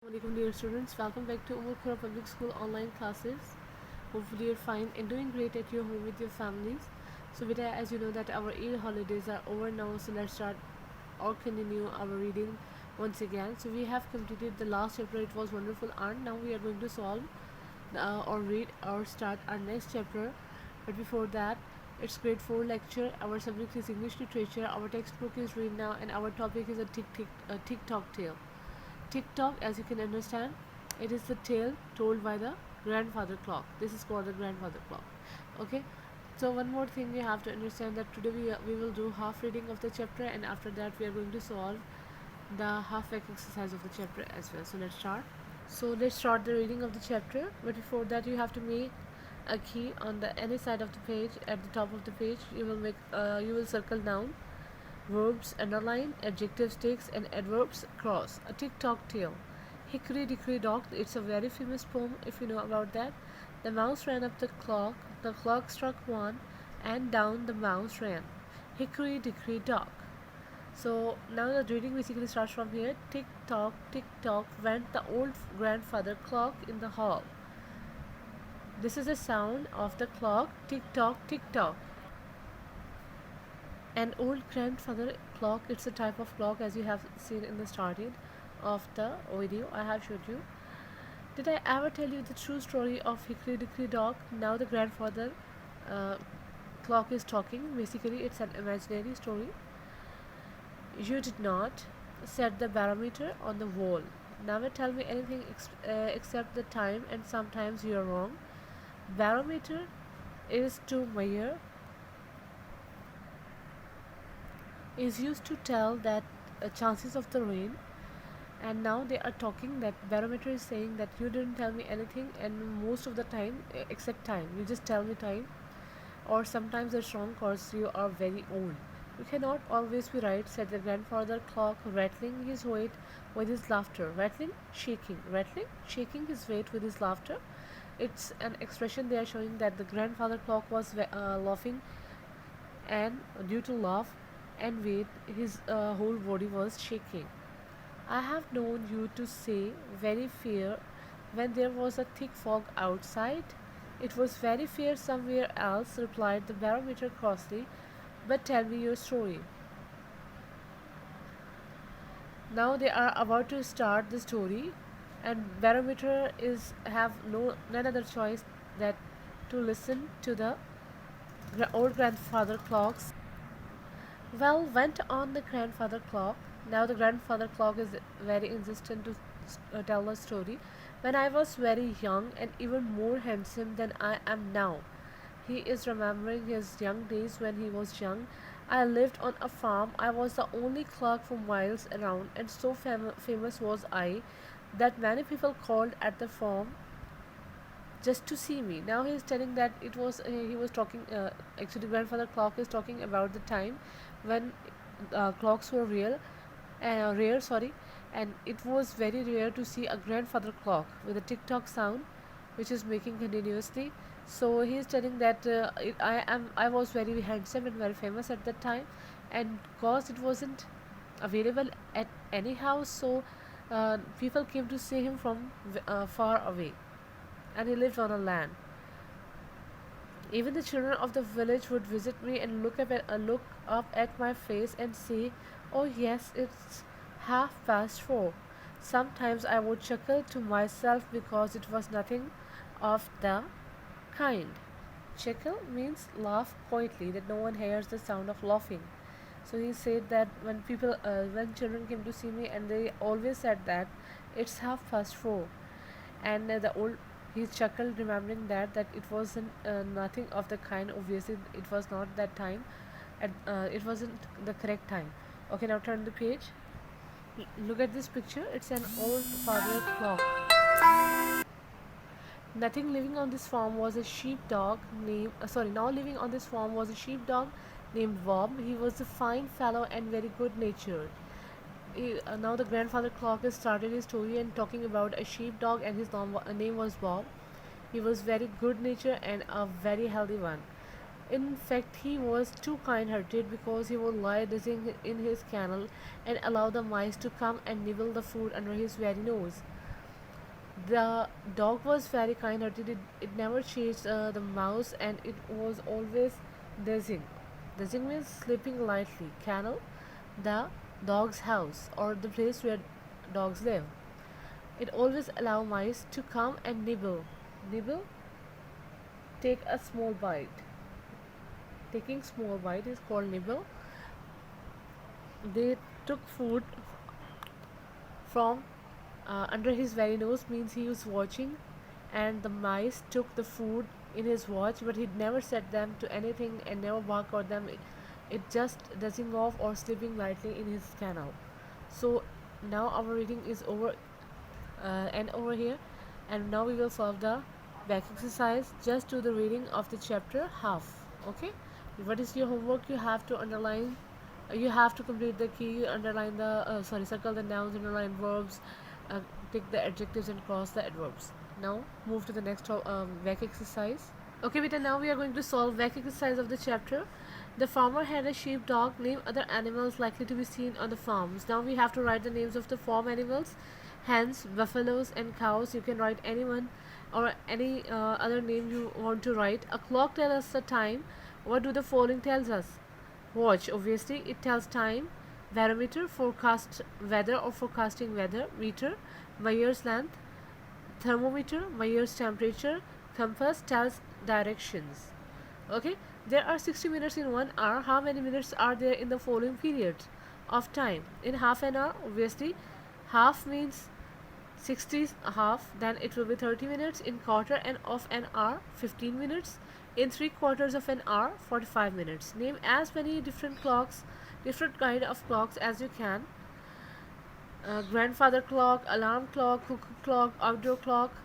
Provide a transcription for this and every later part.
Assalamualaikum dear students, welcome back to Umar Khura Public School online classes. Hopefully you're fine and doing great at your home with your families. So beta, as you know that our Eid holidays are over now, so let's start or continue our reading once again. So we have completed the last chapter, it was wonderful, and now we are going to solve or read or start our next chapter. But before that, it's grade 4 lecture. Our subject is English literature. Our textbook is read now, and our topic is a TikTok tale. TikTok, as you can understand, it is the tale told by the grandfather clock. This is called the grandfather clock. Okay. So one more thing you have to understand that today we will do half reading of the chapter, and after that we are going to solve the half back exercise of the chapter as well. So let's start. So let's start the reading of the chapter. But before that, you have to make a key on the any side of the page. At the top of the page, you will circle down verbs underline, adjectives ticks, and adverbs cross. A tick-tock tale. Hickory Dickory Dock, it's a very famous poem if you know about that. The mouse ran up the clock struck one, and down the mouse ran. Hickory Dickory Dock. So now the reading basically starts from here. Tick tock went the old grandfather clock in the hall. This is the sound of the clock. Tick tock. An old grandfather clock, it's a type of clock as you have seen in the starting of the video I have showed you. Did I ever tell you the true story of Hickory Dickory Dock? Now the grandfather uh, clock is talking. Basically, it's an imaginary story. You did not, said the barometer on the wall. Never tell me anything except the time, and sometimes you are wrong. Barometer is to measure, is used to tell that chances of the rain, and now they are talking that barometer is saying that you didn't tell me anything, and most of the time except time, you just tell me time, or sometimes it's wrong cause you are very old. You cannot always be right, said the grandfather clock, rattling his weight with his laughter. Rattling, shaking his weight with his laughter. It's an expression they are showing that the grandfather clock was laughing, and due to laugh and weight, his whole body was shaking. I have known you to say very fair when there was a thick fog outside. It was very fair somewhere else, replied the barometer crossly. But tell me your story. Now they are about to start the story, and barometer is have none other choice that to listen to the old grandfather clocks. Well, went on the grandfather clock. Now the grandfather clock is very insistent to tell a story. When I was very young and even more handsome than I am now. He is remembering his young days when he was young. I lived on a farm. I was the only clerk for miles around, and so famous was I that many people called at the farm just to see me. Now he is telling that it was he was talking. Actually, grandfather clock is talking about the time when clocks were rare. Sorry, and it was very rare to see a grandfather clock with a tick-tock sound, which is making continuously. So he is telling that I was very handsome and very famous at that time, and cause it wasn't available at any house, so people came to see him from far away, and he lived on a land. Even the children of the village would visit me and look up at my face and say, "Oh yes, it's 4:30." Sometimes I would chuckle to myself because it was nothing of the kind. Chuckle means laugh quietly, that no one hears the sound of laughing. So he said that when children came to see me, and they always said that it's 4:30, and the old he chuckled, remembering that it wasn't nothing of the kind. Obviously, it was not that time, and it wasn't the correct time. Okay, now turn the page. Look at this picture. It's an old father clock. Nothing living on this farm was a sheepdog named. Now living on this farm was a sheepdog named Bob. He was a fine fellow and very good natured. Now the grandfather clock has started his story and talking about a sheepdog, and his name was Bob. He was very good natured and a very healthy one. In fact, he was too kind-hearted because he would lie dozing in his kennel and allow the mice to come and nibble the food under his very nose. The dog was very kind-hearted. It never chased the mouse, and it was always dozing. Dozing means sleeping lightly. Kennel, the dog's house, or the place where dogs live. It always allow mice to come and nibble. Nibble, take a small bite. Taking small bite is called nibble. They took food from under his very nose, means he was watching, and the mice took the food in his watch, but he never set them to anything and never barked at them. It just dozing off or sleeping lightly in his canal. So now our reading is over and over here, and now we will solve the back exercise. Just do the reading of the chapter half. Okay, what is your homework? You have to underline, you have to complete the key, underline the circle the nouns, underline verbs, take the adjectives and cross the adverbs. Now move to the next back exercise. Okay, Vita, now we are going to solve back exercise of the chapter. The farmer had a sheepdog. Name other animals likely to be seen on the farms. Now we have to write the names of the farm animals: hens, buffaloes, and cows. You can write anyone or any other name you want to write. A clock tells us the time. What do the following tells us? Watch, obviously, it tells time. Barometer, forecast weather or forecasting weather. Meter, measures length. Thermometer, measures temperature. Compass tells directions. Okay, there are 60 minutes in 1 hour. How many minutes are there in the following periods of time? In half an hour, obviously, half means 60 is half, then it will be 30 minutes. In quarter and of an hour, 15 minutes. In 3/4 of an hour, 45 minutes. Name as many different clocks, different kind of clocks as you can. Grandfather clock, alarm clock, cuckoo clock, outdoor clock.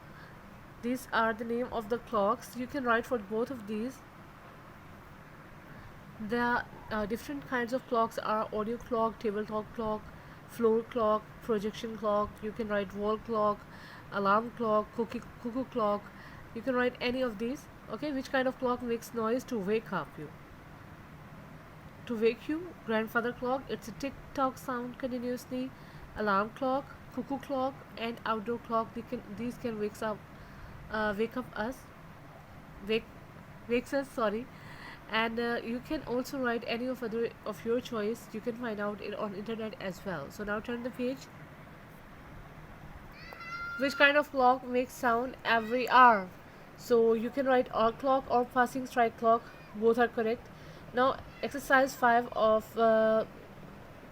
These are the name of the clocks. You can write for both of these. The different kinds of clocks are audio clock, tabletop clock, floor clock, projection clock. You can write wall clock, alarm clock, cuckoo clock. You can write any of these. Okay, which kind of clock makes noise to wake up you? To wake you, grandfather clock. It's a tick-tock sound continuously. Alarm clock, cuckoo clock, and outdoor clock. These can wake up us, wake wakes us. Sorry, and you can also write any of other of your choice. You can find out it on internet as well. So now turn the page. Which kind of clock makes sound every hour? So you can write hour clock or passing strike clock. Both are correct. Now exercise 5 of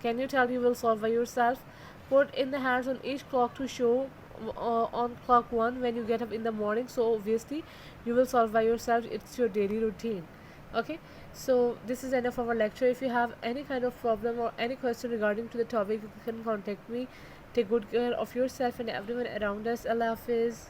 can you tell, you will solve by yourself. Put in the hands on each clock to show on clock 1 when you get up in the morning. So obviously you will solve by yourself. It's your daily routine. Okay, so this is end of our lecture. If you have any kind of problem or any question regarding to the topic, you can contact me. Take good care of yourself and everyone around us. Allah Hafiz.